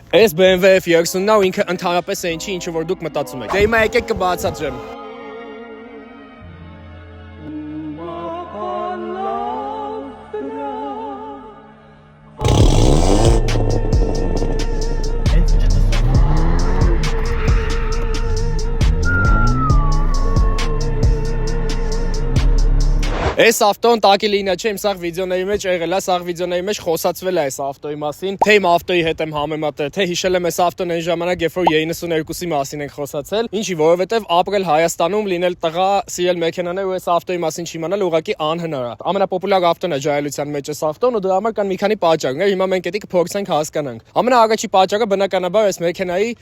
Այս BMW F30-ն ու ինքը ընդհանրապես է ինչի որ դուք մտածում եք։ Դե հիմա եկեք կբացատրեմ։ Այս ավտոն տակի լինա չէ, իմ սաղ վիդեոների մեջ եղել է, սաղ վիդեոների մեջ խոսացվել է այս ավտոյի մասին, թե իմ ավտոյի հետ եմ համեմատել, թե հիշել եմ այս ավտոն այն ժամանակ, երբ որ 92-ի մասին ենք խոսացել, ինչի որովհետև ապրել Հայաստանում, լինել տղա, սիրել մեքենաներ ու այս ավտոյի մասին չիմանալ ուղղակի անհնար է։ Ամենապոպուլար ավտոն է ջահելության մեջ այս ավտոն ու դրա համար կան մի քանի պատճառներ, հիմա մենք դա կփորձենք հասկանանք։ Ամենաառաջի պատճառը բնականաբար այս մեքենայի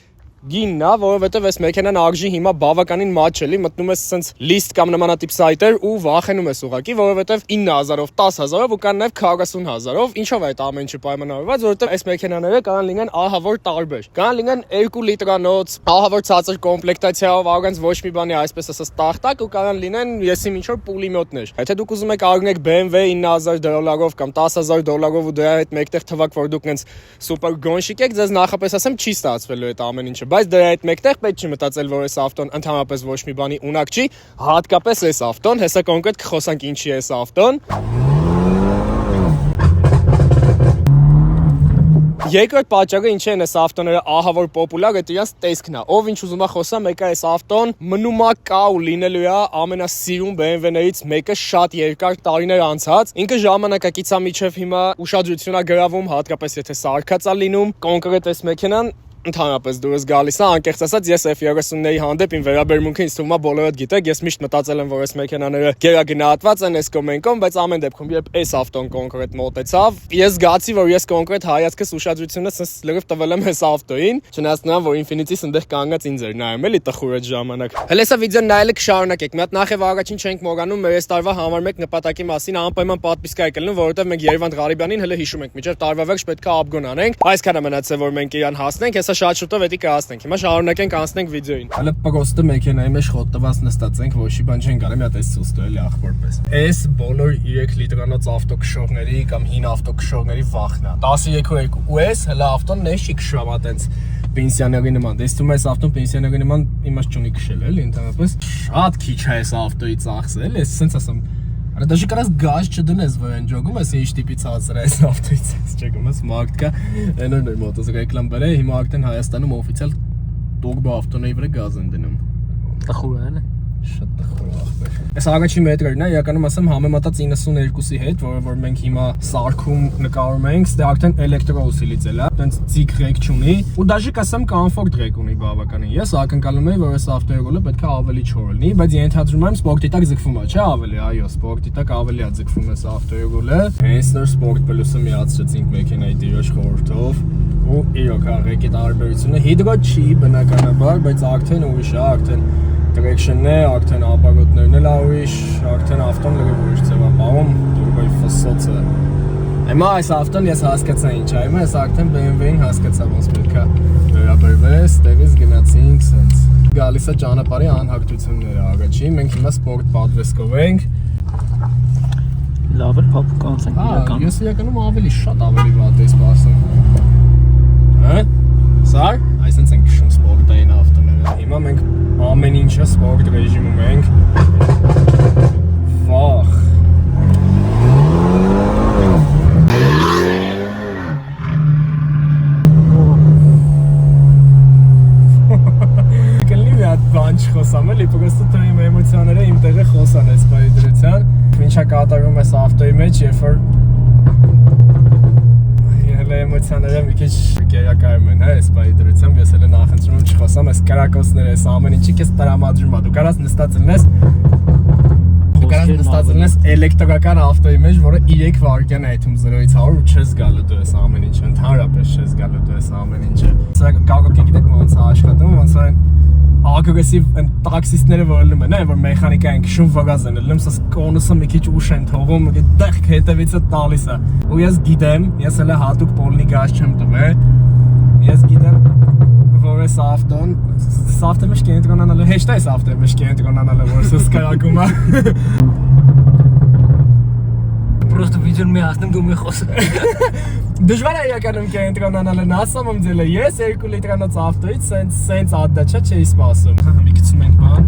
գինն է, որովհետև այս մեքենան արժի հիմա բավականին մաչ էլի, մտնում ես սենց լիստ կամ նմանատիպ սայտեր ու վախենում ես ուղղակի, որովհետև 9000-ով, 10000-ով ու կան նաև 40000-ով, ինչով է այդ ամեն ինչը պայմանավորված, որովհետև այս մեքենաները կարող լինեն ահավոր տարբեր։ Կարող լինեն 2 լիտրանոց, ահավոր ցածր կոմպլեկտացիայով, առանց ոչ մի բանի, այսպես ասած, տախտակ ու կարող լինեն եսիմ ինչ-որ պուլիմյոտներ։ Եթե դուք ուզում եք առնեք BMW $9000 կամ $10000 ու դրա հետ մեկտեղ թվակ, որ դուք նենց սուպեր գոնշիկ եք, ձեզ նախապես ասեմ, չի ստացվելու այդ ամեն ինչը։ Բայց դրա հետ մեկտեղ պետք չի մտածել, որ այս ավտոն ընդհանրապես ոչ մի բանի ունակ չի, հատկապես այս ավտոն, հեսա կոնկրետ կխոսանք ինչի է այս ավտոն։ Երկրորդ պատճառը ինչի են այս ավտոները ահավոր պոպուլար, դա իրանց տեսքն է։ Ով ինչ ուզում է խոսա, մեկը այս ավտոն մնում է կա ու լինելու է ամենասիրուն BMW-ներից մեկը շատ երկար տարիներ անցած։ Ինքը ժամանակակից է միջև հիմա ուշադրություն է գրավում, հատկապես եթե սարքած է լինում, կոնկրետ այս մեքենան ընդհանրապես դուրս գալիս է, անկեղծ ասած, ես F30-ների հանդեպ իմ վերաբերմունքը ինձ թվում է բոլորդ գիտեք, ես միշտ մտածել եմ, որ այս մեքենաները գերագնահատված են այս կոմենկոմ, բայց ամեն դեպքում երբ այս ավտոն կոնկրետ մոտեցավ, ես զգացի, որ ես կոնկրետ հայացքս ուշադրությունս լրիվ տվել եմ այս ավտոյին, չնայած նրան, որ Infiniti-ս այնտեղ կանգնած ինձ էր նայում, էլի տխուր այդ ժամանակ։ Հələ սա վիդեոն նայելը կշարունակեք։ Մի հատ նախ եւ առաջին չենք մոռանում մեր այս տարվա համար 1 նպատակի մասին անպայման պատվիսկա եք լինում, որովհետեւ մենք Երևան Ղարիբյանին հələ հիշում ենք, միջև տարվա վերջ պետք է ապգոն անենք։ Այսքանը մնացել որ մենք իրան հասնենք, հեսա շատ շուտով էդի կհասնենք։ Հիմա շարունակենք անցնենք վիդեոին։ Հələ պրոստը մեքենայի մեջ խոտտված նստած ենք, ոչ մի բան չենք արել, մի հատ էս ցույց տվել ախորպես։ Այս բոլոր 3 լիտրանոց ավտոքշորների կամ հին ավտոքշորների վախն է։ 13.2 ու էս հələ ավտոն նեշի քշում է տենց պենսիոների նման։ Դες դու այս ավտոն պենսիոների նման իմաստ չունի քշել էլի, ընդհանրապես շատ քիչ է այս ավտոյի ծախսը, էլի, ես սենց ասեմ։ Արա դաժե կարաս գազ չդնես վրան ջոգում, ես ինչ տիպի ցածր է այս ավտոյից, չգում ես մարդ կա, այնօր նույն մոտոց ռեկլամ բերե, հիմա արդեն Հայաստանում օֆիցիալ տուրբո ավտոների վրա գազ են դնում։ Տխուր է, էլի։ Շատ տխուր ախպեր։ Այս առաջի մետրերն է, իրականում ասեմ համեմատած 92-ի հետ, որը որ մենք հիմա սարքում նկարում ենք, դա արդեն էլեկտրոուսիլից է, տենց ձիգ ռեկ չունի, ու դաժե կասեմ կոմֆորտ ռեկ ունի բավականին։ Ես ակնկալում եմ, որ այս ավտոյը պետք է ավելի չոր լինի, բայց ենթադրում եմ սպորտի տակ ձգվում է, չէ՞ ավելի, այո, սպորտի տակ ավելի է ձգվում այս ավտոյը։ Հենց նոր սպորտ պլյուսը միացրեցինք մեքենայի տիրոջ խորհրդով, ու իրոք ռեկի տարբերությունը հիդրո չի բնականաբար, բայց արդեն ուրիշ է, արդեն traction-ն է, արդեն ապարոտներն էլ ուրիշ, արդեն ավտոն լրիվ ուրիշ ձևապահում, տուրբոյի ֆսոցը։ Հիմա այս ավտոն ես հասկացա ինչ է, հիմա ես արդեն BMW-ին հասկացա ոնց պետք է վերաբերվես, տեղից գնացինք սենց։ Գալիս է ճանապարհի անհագթությունները առաջի, մենք հիմա սպորտ պատվեսկով ենք։ Լավ է, փոփ ենք իրական։ Ես իրականում ավելի շատ ավելի վատ եմ սպասում։ Հա՞։ Սար, այսինքն ենք քշում սպորտային ավտոները։ Հիմա մենք ամեն ինչը սպորտ ռեժիմում ենք։ Վախ։ Կլինի մի հատ բան չխոսամ էլի, պրոստը թե իմ էմոցիաները իմ տեղը խոսան այս բայի դրության։ Ինչա կատարվում էս ավտոյի մեջ, երբ որ էմոցիաները մի քիչ կերակայում են, հա, այս բայի դրությամբ ես էլ նախընտրում եմ չխոսամ, այս կրակոցները, այս ամեն ինչի քեզ տրամադրում է, դու կարաս նստած լինես էլեկտրական ավտոյի մեջ, որը 3 վայրկյան է այդում 0-ից 100 ու չես գալու դու այս ամեն ինչը, ընդհանրապես չես գալու դու այս ամեն ինչը։ Սա կարող եք գիտեք ոնց է աշխատում, ոնց է ագրեսիվ են տաքսիստները որլում են, որ մեխանիկա են քշում վրազ են լնում, սա կոնուսը մի քիչ ուշ են թողում, դեղք հետևիցը տալիս է։ Ու ես գիտեմ, ես հələ հատուկ պոլնի գազ չեմ տվել։ Ես գիտեմ, որ այս ավտոն, ավտոյի մեջ կենտրոնանալը, հեշտ է այս ավտոյի մեջ կենտրոնանալը, որ սա սկայակում է։ Պրոստը վիդեոն մի հասնեմ դու մի խոս։ Դժվար է իրականում կենտրոնանալը, ասում եմ ձեզ, ես 2 լիտրանոց ավտոից սենց ադդաչա չէի սպասում։ Մի գցում ենք բան,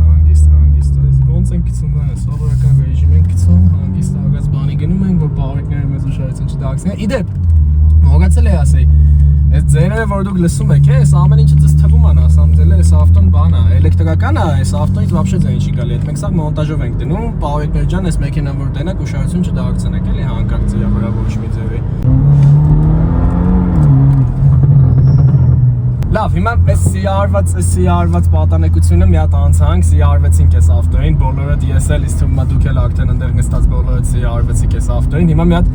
հանգիստ, ոնց ենք գցում բանը, սովորական ռեժիմ ենք գցում, հանգիստ ագած բանի գնում ենք, որ բարեկները մեզ ուշադրություն չդարձնեն։ Իդեպ, մոռացել էի ասեի, այս ձայները, որ դուք լսում եք, այս ամեն ինչը ձեզ թվում ան, ասամ ձեզ, այս ավտոն բան է, էլեկտրական է, այս ավտոից вообще ձայն չի գալի, այդ մենք սա մոնտաժով ենք դնում, բարեկներ ջան, այս մեքենան որ տենակ ուշադրություն չդարձնեք, էլի հանկարծ ձերա վրա ոչ մի ձևի։ Լավ, հիմա այս սիարված պատանեկությունը մի հատ անցանք, սիարվեցինք այս ավտոին, բոլորդ ես էլ իսկ թվում է դուք էլ արդեն ընդեղ նստած բոլորդ սիարվեցիք այս ավտոին, հիմա մի հատ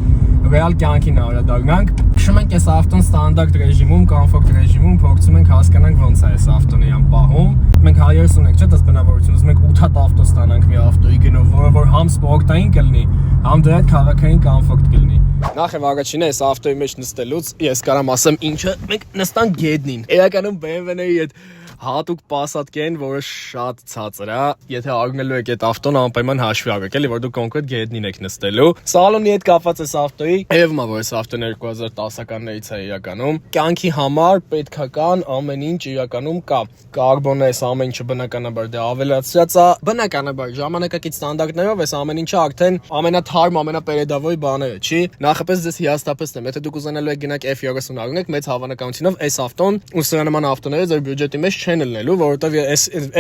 ռեալ կյանքին անդրադառնանք, քշում ենք այս ավտոն ստանդարտ ռեժիմում, կոմֆորտ ռեժիմում, փորձում ենք հասկանանք ոնց է այս ավտոնը յան պահում։ Մենք հայերս ունենք, չէ՞, դες բնավորություն, ուզում ենք 8 հատ ավտո ստանանք մի ավտոյի գնով, որը որ համ սպորտային կլինի, համ դրա հետ քաղաքային կոմֆորտ կլինի։ Նախ առաջինը այս ավտոյի մեջ նստելուց ես կարամ ասեմ ինչը մենք նստանք գետնին։ Իրականում BMW-ների այդ հատուկ պասատկեն, որը շատ ցածր է, եթե արգնելու եք այդ ավտոն անպայման հաշվի առեք, էլի որ դուք կոնկրետ գետնին եք նստելու։ Սալոնի հետ կապված այս ավտոյի, երևում է որ այս ավտոն 2010-ականներից է իրականում։ Կյանքի համար պետքական ամեն ինչ իրականում կա։ Կարբոնը այս ամեն ինչը բնականաբար դա ավելացրած է, բնականաբար ժամանակակից ստանդարտներով այս ամեն ինչը արդեն ամենաթարմ, ամենապերեդավոյ բաները, չի։ Նախապես ձեզ հիաստապեցնեմ, եթե դուք ուզենալու եք գնաք F30 առնեք, մեծ հավանականությունով այս ավտոն ու սրա նման ավտոները ձեր բյուջետի մեջ չեն լնելու, որովհետև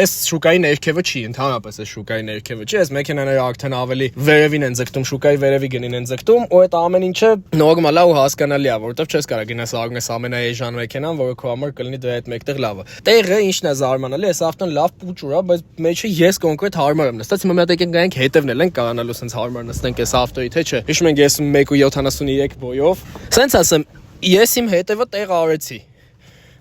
այս շուկայի ներքևը չի, ընդհանրապես այս շուկայի ներքևը չի, այս մեքենաները արդեն ավելի վերևին են ձգտում, շուկայի վերևի գնին են ձգտում, ու այդ ամեն ինչը նորմալ է ու հասկանալի է, որովհետև չես կարող գնաս առնես ամենաէժան մեքենան, որը քո համար կլինի դրա հետ մեկտեղ լավը։ Տեղը ինչն է զարմանալի, այս ավտոն լավ փուճուր է, բայց մեջը ես կոնկրետ հարմար եմ նստած, հիմա մի հատ եկենք գանք հետևն էլ ենք կարողանալու sense հարմար նստենք այս ավտոյի, թե չէ։ Հիշում ենք ես 1.73 բոյով, sense ասեմ, ես իմ հետևը տեղ արեցի։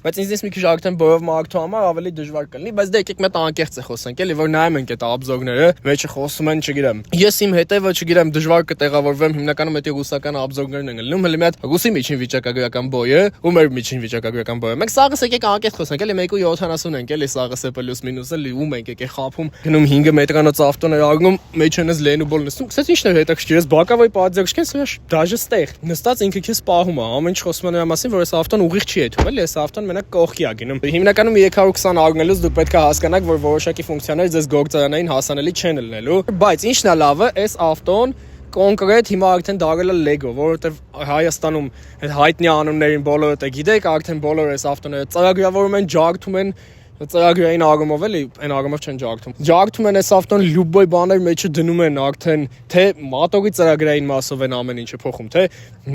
Բայց ինձ մի քիչ արդեն բոլոր մարդու համար ավելի դժվար կլինի, բայց դե եկեք մետ անկեղծ է խոսենք, էլի որ նայում ենք այդ աբզորները, մեջը խոսում են, չգիտեմ։ Ես իմ հետևը, չգիտեմ, դժվար կտեղավորվեմ, հիմնականում այդ ռուսական աբզորներն են լինում, հələ մի հատ ռուսի միջին վիճակագրական բոյը, ու մեր միջին վիճակագրական բոյը։ Մենք սաղս եկեք անկեղծ խոսենք, էլի 1.70 ենք, էլի սաղս է պլյուս մինուս էլի ու մենք եկեք խափում, գնում 5 մետրանոց ավտոներ արգնում, մեջնից լենուբոլ նստում։ Գցես ինչն է հետաքրքիր, ես բակավոյ պատձերքեն սրա դաժե ստեղ։ Նստած ինքը քեզ պահում է, ամեն ինչ խոսում է նրա մասին, որ այս ավտոն ուղիղ չի եթում, էլի այս ավտոն մենակ կողքի է գնում։ Հիմնականում 320 արգնելուց դուք պետք է հասկանաք, որ որոշակի ֆունկցիաները ձեզ գործարանային հասանելի չեն լինելու, բայց ինչն է լավը, այս ավտոն կոնկրետ հիմա արդեն դարել է Lego, որովհետև Հայաստանում այդ հայտնի անուններին բոլորը գիտեք, արդեն բոլորը այս ավտոները ծրագրավորում են, ջարդում են, ծրագրային արգումով էլի, այն արգումով չեն ջարդում։ Ջարդում են այս ավտոն լյուբոյ բաներ մեջը դնում են արդեն, թե մատողի ծրագրային մասով են ամեն ինչը փոխում, թե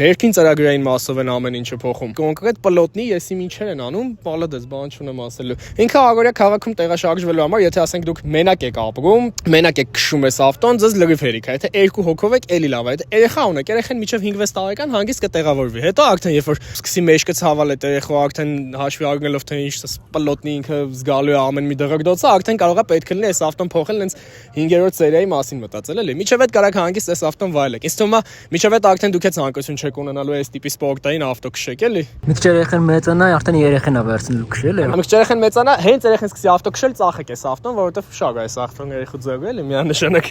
ներքին ծրագրային մասով են ամեն ինչը փոխում։ Կոնկրետ պլոտնի եսի ինչեր են անում, բալադես բան չունեմ ասելու։ Ինքը αγորյա քաղաքում տեղաշարժվելու համար, եթե ասենք դուք մենակ եք ապրում, մենակ եք քշում այս ավտոն, ձեզ լրիվ հերիք է, եթե 2 հոգով եք, էլի լավ է։ Եթե երեխա ունեք, երեխան միջև 5-6 տարեկան հանգիստ կտեղավորվի։ Հետո արդեն երբ որ սկսի մեջքը ցավալ այդ երեխա արդեն հաշվի առնելով թե ինչ պլոտնի ինքը զգալու է ամեն մի դղրդոցը, արդեն կարող է պետք լինի այս ավտոն փոխել հենց 5-րդ սերիայի մասին մտածել էլի։ Միջև այդ կարակ հանգիստ այս ավտոն վայելեք։ Ինձ թվում է միջև այդ արդեն դուք եք ցանկություն չեք ունենալու այս տիպի սպորտային ավտո քշեք էլի։ Մի քիչ երեխան մեծանա, արդեն երեխան է վերցնելու քշել է։ Մի քիչ երեխան մեծանա, հենց երեխան սկսի ավտո քշել, ծախեք այս ավտոն, որովհետև շագ է այս ավտոն երեխու ձեռը էլի միանշանակ։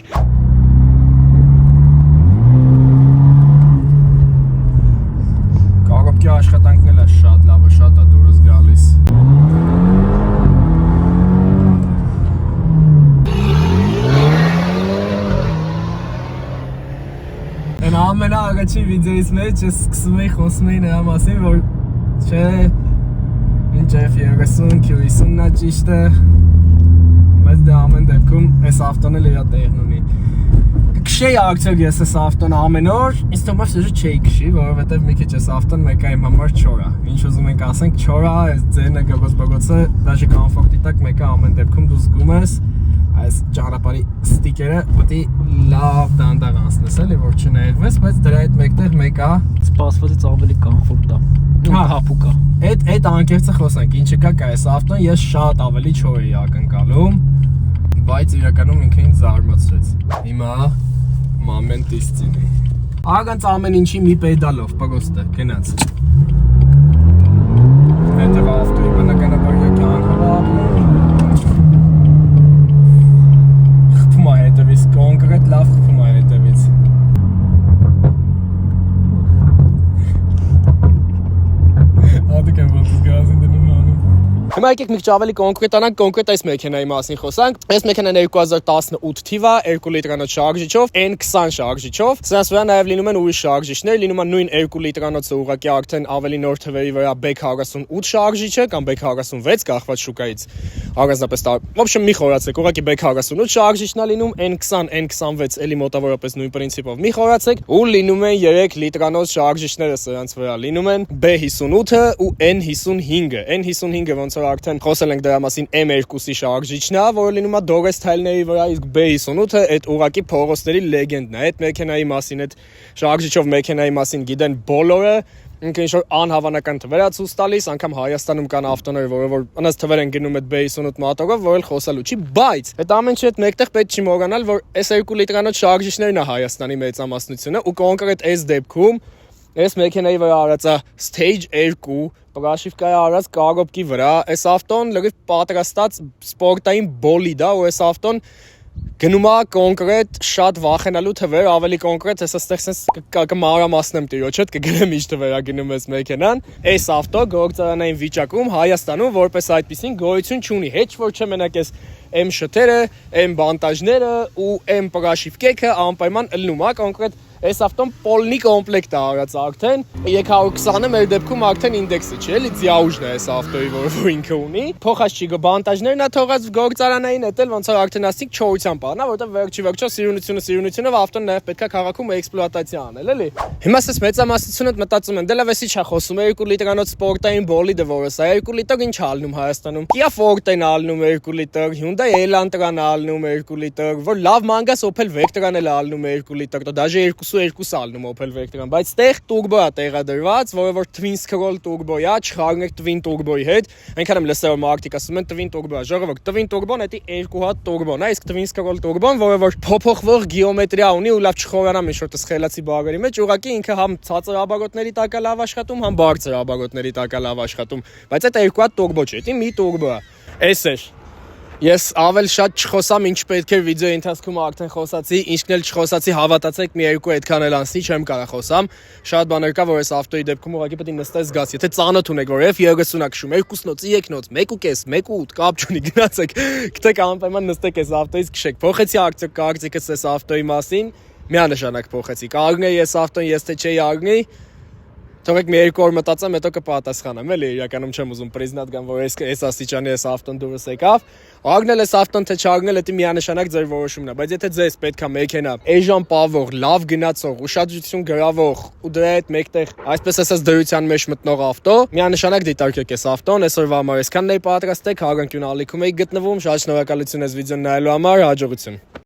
Կարգապկի աշխատանքն էլ է շատ լավ, շատ է դուրս գալիս։ Այն ամենաառաջի վիդեոից մեջ ես սկսում էի խոսում էի նրա մասին, որ չէ, ինչ F30, Q50-ն է ճիշտը, բայց դե ամեն դեպքում այս ավտոն էլ իր տեղն ունի։ Քշեի արդյոք ես այս ավտոն ամեն օր, ինձ թվում է սուժը չէի քշի, որովհետև մի քիչ այս ավտոն մեկը իմ համար չոր է։ Ինչ ուզում ենք ասենք, չոր է, այս ձենը գողոց-բողոցը, դաժե կոմֆորտի տակ մեկը ամեն դեպքում դու զգում ես այս ճանապարհի ստիկերը պետք է լավ դանդաղ անցնես էլի որ չներվես, բայց դրա հետ մեկտեղ մեկը սպասվածից ավելի կոմֆորտ է։ Հապուկ է։ Այդ անկեղծը խոսանք, ինչը կա այս ավտոն, ես շատ ավելի չոր էի ակնկալում, բայց իրականում ինքը ինձ զարմացրեց։ Հիմա մոմենտ իսցինի։ Ագանց ամեն ինչի մի պեդալով, պրոստը, գնաց։ Հետև ավտոյի բնականաբար եկան հավապում։ Խփում է հետևից, կոնկրետ լավ խփում է հետևից։ Հիմա եկեք մի քիչ ավելի կոնկրետանանք, կոնկրետ այս մեքենայի մասին խոսանք։ Այս մեքենան 2018 թիվ է, 2 լիտրանոց շարժիչով, N20 շարժիչով։ Սրանց վրա նաև լինում են ուրիշ շարժիչներ, լինում է նույն 2 լիտրանոցը ուղղակի արդեն ավելի նոր թվերի վրա BK48 շարժիչը կամ BK46 կախված շուկայից։ Առանձնապես В общем, մի խորացեք, ուղղակի BK48 շարժիչն է լինում, N20, N26 էլի մոտավորապես նույն պրինցիպով մի խորացեք, ու լինում են 3 լիտրանոց շարժիչները սրանց վրա, լինում են B58-ը ու N55-ը։ N55-ը ոնց որ արդեն խոսել ենք դրա մասին, M2-ի շարժիչն է, որը լինում է Dores թայլների վրա, իսկ B58-ը այդ ուղղակի փողոցների լեգենդն է։ Այդ մեքենայի մասին, այդ շարժիչով մեքենայի մասին գիտեն բոլորը։ Ինքը ինչ-որ անհավանական թվեր է ցույց տալիս, անգամ Հայաստանում կան ավտոներ, որը անց թվեր են գնում այդ B58 մոտորով, որ էլ խոսալու չի, բայց այդ ամենը հետ մեկտեղ պետք չի մոռանալ, որ այս 2 լիտրանոց շարժիչներն է Հայաստանի մեծամասնությունը, ու կոնկրետ այս դեպքում այս մեքենայի վրա արած է Stage 2 պրաշիվկայի արած կարոպկի վրա, այս ավտոն լրիվ պատրաստած սպորտային բոլիդ է, ու այս ավտոն գնում է կոնկրետ շատ վախենալու թվեր, ավելի կոնկրետ ես այստեղ կմանրամասնեմ տիրոջ հետ, կգրեմ ինչ թվեր է գնում այս մեքենան։ Այս ավտո գործարանային վիճակում Հայաստանում որպես այդպեսին գոյություն չունի, ոչ որ չէ մենակ այս M շթերը, M բանտաժները ու M պրաշիվկեքը անպայման ըլնում է կոնկրետ այս ավտոն պոլնի կոմպլեկտ է արած արդեն 320-ը մեր դեպքում արդեն ինդեքսը չի, էլի ձիաուժն է այս ավտոյի, որ ինքը ունի։ Փոխած չի բանտաժներն է թողած գործարանային, էդ էլ ոնց որ արդեն ասիկ չորության բան է, որտեղ վերջի վերջո սիրունությունով ավտոն նաև պետքա քաղաքում էքսպլուատացիա անել, էլի։ Հիմա ասես մեծամասնությունը մտածում են, դե լավ էսի չա խոսում, 2 լիտրանոց սպորտային բոլիդը որս է, 2 լիտր ինչ ալնում Հայաստանում։ Kia Forte-ն ալնում 2 լիտր, Hyundai Elantra-ն ալնում 2 լիտր, որ լավ մանգաս Opel Vectra-ն էլ ալնում 2 լիտր, դա դաժե 2 ալնում Opel Vectra-ն, բայց տեղ տուրբո է տեղադրված, որը որ twin scroll տուրբո է, չխառնեք twin տուրբոյի հետ։ Այնքան եմ լսել որ մարդիկ ասում են twin տուրբո է, ժողովուրդ, twin տուրբոն էդի 2 հատ տուրբոն է, իսկ twin scroll տուրբոն, որը որ փոփոխվող գեոմետրիա ունի ու լավ չխորանամ ինչ-որ սխելացի բաղերի մեջ, ուղղակի ինքը համ ցածր աբագոտների տակ է լավ աշխատում, համ բարձր աբագոտների տակ է լավ աշխատում, բայց այդ 2 հատ տուրբո չէ, դա մի տուրբո է։ Էս է։ Ես ավել շատ չխոսամ, ինչ պետք է վիդեոյի ընթացքում արդեն խոսացի, ինչքն էլ չխոսացի, հավատացեք, մի երկու այդքան էլ անցնի, չեմ կարող խոսամ։ Շատ բաներ կա, որ այս ավտոյի դեպքում ուղղակի պետք է նստես զգաս, եթե ծանոթ ունեք, որ F30-ա քշում, 2-նոց, 3-նոց, 1.5, 1.8, կապ չունի, գնացեք, գտեք անպայման նստեք այս ավտոյից քշեք։ Փոխեցի կարծիքս այս ավտոյի մասին, միանշանակ փոխեցի։ Կարգնեի այս ավտոն, ես թե չէի արգնեի, թողեք մի երկու օր մտածեմ, հետո կպատասխանեմ, էլի իրականում չեմ ուզում պրիզնատ գամ, որ այս աստիճանի այս ավտոն դուրս եկավ։ Արգնել այս ավտոն թե չարգնել, դա միանշանակ ձեր որոշումն է, բայց եթե ձեզ պետքա մեքենա էժան պավող, լավ գնացող, ուշադրություն գրավող ու դրա հետ մեկտեղ, այսպես ասած դրության մեջ մտնող ավտո, միանշանակ դիտարկեք այս ավտոն, այսօրվա համար այսքանն էի պատրաստեք, հարգանք ալիքում էի գտնվում, շատ շնորհակալություն այս վիդեոն նայելու համար, հաջողություն։